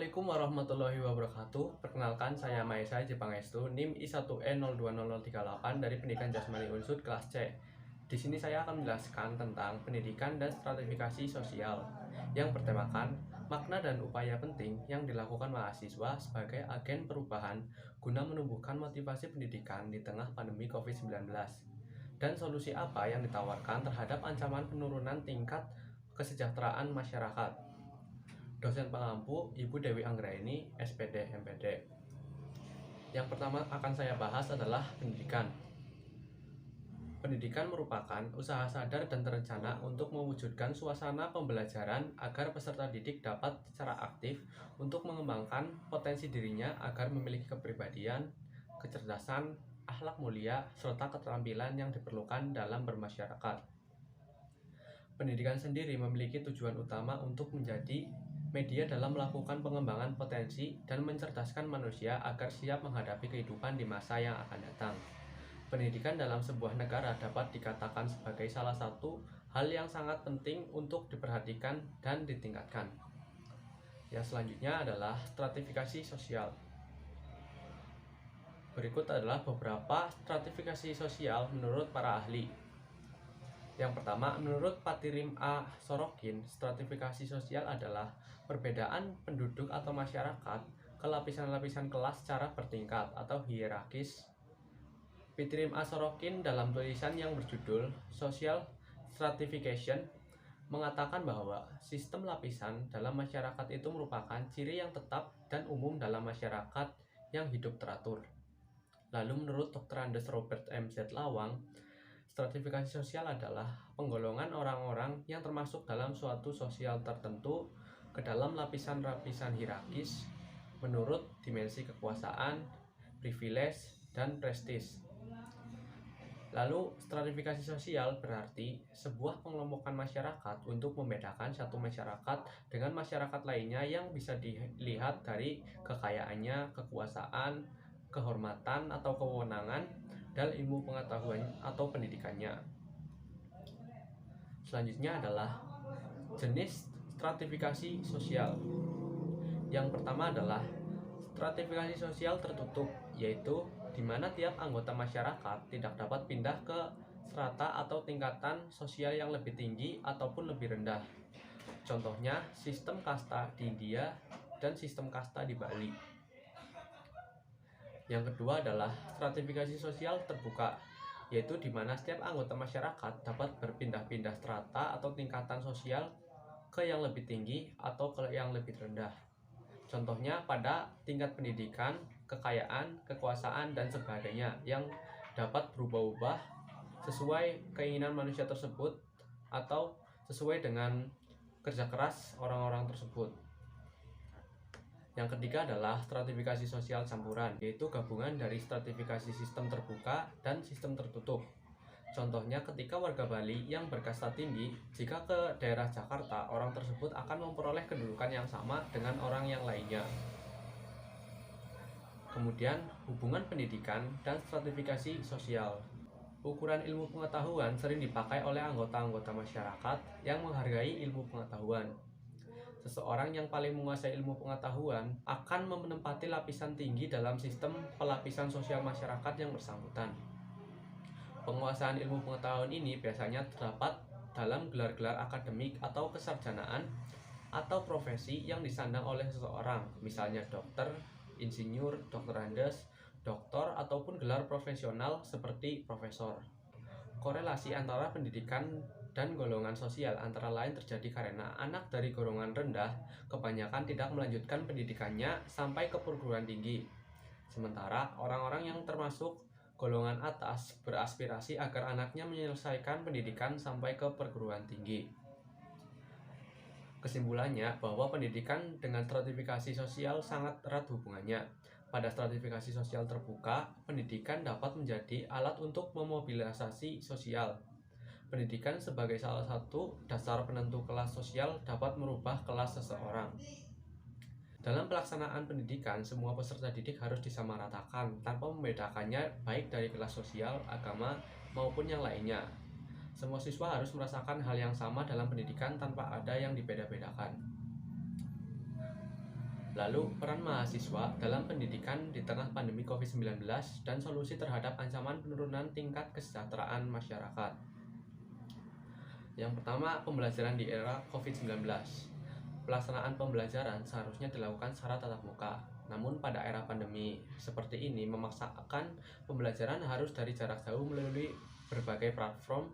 Assalamualaikum warahmatullahi wabarakatuh. Perkenalkan, saya Maesa Jepangestu, NIM I1N020038 dari Pendidikan Jasmani Unsud kelas C. Di sini saya akan menjelaskan tentang pendidikan dan stratifikasi sosial yang bertemakan makna dan upaya penting yang dilakukan mahasiswa sebagai agen perubahan guna menumbuhkan motivasi pendidikan di tengah pandemi COVID-19 dan solusi apa yang ditawarkan terhadap ancaman penurunan tingkat kesejahteraan masyarakat. Dosen pengampu Ibu Dewi Anggraini, SPD MPD. Yang pertama akan saya bahas adalah pendidikan. Pendidikan merupakan usaha sadar dan terencana untuk mewujudkan suasana pembelajaran agar peserta didik dapat secara aktif untuk mengembangkan potensi dirinya agar memiliki kepribadian, kecerdasan, akhlak mulia, serta keterampilan yang diperlukan dalam bermasyarakat. Pendidikan sendiri memiliki tujuan utama untuk menjadi media dalam melakukan pengembangan potensi dan mencerdaskan manusia agar siap menghadapi kehidupan di masa yang akan datang. Pendidikan dalam sebuah negara dapat dikatakan sebagai salah satu hal yang sangat penting untuk diperhatikan dan ditingkatkan. Yang selanjutnya adalah stratifikasi sosial. Berikut adalah beberapa stratifikasi sosial menurut para ahli. Yang pertama, menurut Patirim A. Sorokin, stratifikasi sosial adalah perbedaan penduduk atau masyarakat ke lapisan-lapisan kelas secara bertingkat atau hierarkis. Patirim A. Sorokin dalam tulisan yang berjudul Social Stratification mengatakan bahwa sistem lapisan dalam masyarakat itu merupakan ciri yang tetap dan umum dalam masyarakat yang hidup teratur. Lalu menurut Dr. Andes Robert M.Z. Lawang, stratifikasi sosial adalah penggolongan orang-orang yang termasuk dalam suatu sosial tertentu ke dalam lapisan-lapisan hierarkis menurut dimensi kekuasaan, privilege, dan prestis. Lalu, stratifikasi sosial berarti sebuah pengelompokan masyarakat untuk membedakan satu masyarakat dengan masyarakat lainnya yang bisa dilihat dari kekayaannya, kekuasaan, kehormatan atau kewenangan, dan ilmu pengetahuan atau pendidikannya. Selanjutnya adalah jenis stratifikasi sosial. Yang pertama adalah stratifikasi sosial tertutup, yaitu di mana tiap anggota masyarakat tidak dapat pindah ke strata atau tingkatan sosial yang lebih tinggi ataupun lebih rendah. Contohnya sistem kasta di India dan sistem kasta di Bali. Yang kedua adalah stratifikasi sosial terbuka, yaitu di mana setiap anggota masyarakat dapat berpindah-pindah strata atau tingkatan sosial ke yang lebih tinggi atau ke yang lebih rendah. Contohnya pada tingkat pendidikan, kekayaan, kekuasaan, dan sebagainya yang dapat berubah-ubah sesuai keinginan manusia tersebut atau sesuai dengan kerja keras orang-orang tersebut. Yang ketiga adalah stratifikasi sosial campuran, yaitu gabungan dari stratifikasi sistem terbuka dan sistem tertutup. Contohnya ketika warga Bali yang berkasta tinggi, jika ke daerah Jakarta, orang tersebut akan memperoleh kedudukan yang sama dengan orang yang lainnya. Kemudian, hubungan pendidikan dan stratifikasi sosial. Ukuran ilmu pengetahuan sering dipakai oleh anggota-anggota masyarakat yang menghargai ilmu pengetahuan. Seseorang yang paling menguasai ilmu pengetahuan akan menempati lapisan tinggi dalam sistem pelapisan sosial masyarakat yang bersangkutan. Penguasaan ilmu pengetahuan ini biasanya terdapat dalam gelar-gelar akademik atau kesarjanaan atau profesi yang disandang oleh seseorang, misalnya dokter, insinyur, dokter Andes, doktor, ataupun gelar profesional seperti profesor. Korelasi antara pendidikan dan golongan sosial antara lain terjadi karena anak dari golongan rendah kebanyakan tidak melanjutkan pendidikannya sampai ke perguruan tinggi. Sementara orang-orang yang termasuk golongan atas beraspirasi agar anaknya menyelesaikan pendidikan sampai ke perguruan tinggi. Kesimpulannya bahwa pendidikan dengan stratifikasi sosial sangat erat hubungannya. Pada stratifikasi sosial terbuka, pendidikan dapat menjadi alat untuk memobilisasi sosial. Pendidikan sebagai salah satu dasar penentu kelas sosial dapat merubah kelas seseorang. Dalam pelaksanaan pendidikan, semua peserta didik harus disamaratakan tanpa membedakannya baik dari kelas sosial, agama, maupun yang lainnya. Semua siswa harus merasakan hal yang sama dalam pendidikan tanpa ada yang dibeda-bedakan. Lalu, peran mahasiswa dalam pendidikan di tengah pandemi COVID-19 dan solusi terhadap ancaman penurunan tingkat kesejahteraan masyarakat. Yang pertama, pembelajaran di era COVID-19. Pelaksanaan pembelajaran seharusnya dilakukan secara tatap muka. Namun pada era pandemi seperti ini memaksakan pembelajaran harus dari jarak jauh melalui berbagai platform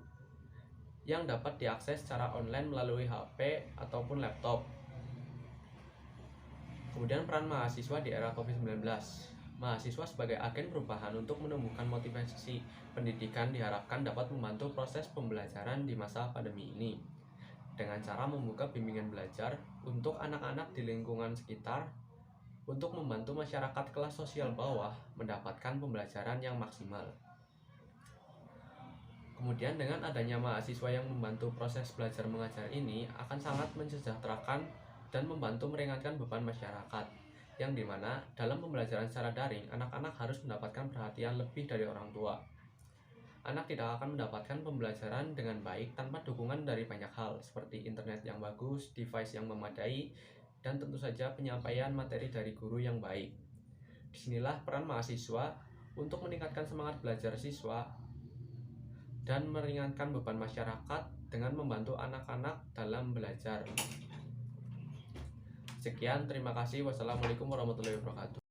yang dapat diakses secara online melalui HP ataupun laptop. Kemudian peran mahasiswa di era COVID-19. Mahasiswa sebagai agen perubahan untuk menumbuhkan motivasi pendidikan diharapkan dapat membantu proses pembelajaran di masa pandemi ini dengan cara membuka bimbingan belajar untuk anak-anak di lingkungan sekitar untuk membantu masyarakat kelas sosial bawah mendapatkan pembelajaran yang maksimal. Kemudian dengan adanya mahasiswa yang membantu proses belajar mengajar ini akan sangat mensejahterakan dan membantu meringankan beban masyarakat, yang dimana dalam pembelajaran secara daring anak-anak harus mendapatkan perhatian lebih dari orang tua. Anak tidak akan mendapatkan pembelajaran dengan baik tanpa dukungan dari banyak hal seperti internet yang bagus, device yang memadai, dan tentu saja penyampaian materi dari guru yang baik. Disinilah peran mahasiswa untuk meningkatkan semangat belajar siswa dan meringankan beban masyarakat dengan membantu anak-anak dalam belajar. Sekian, terima kasih. Wassalamualaikum warahmatullahi wabarakatuh.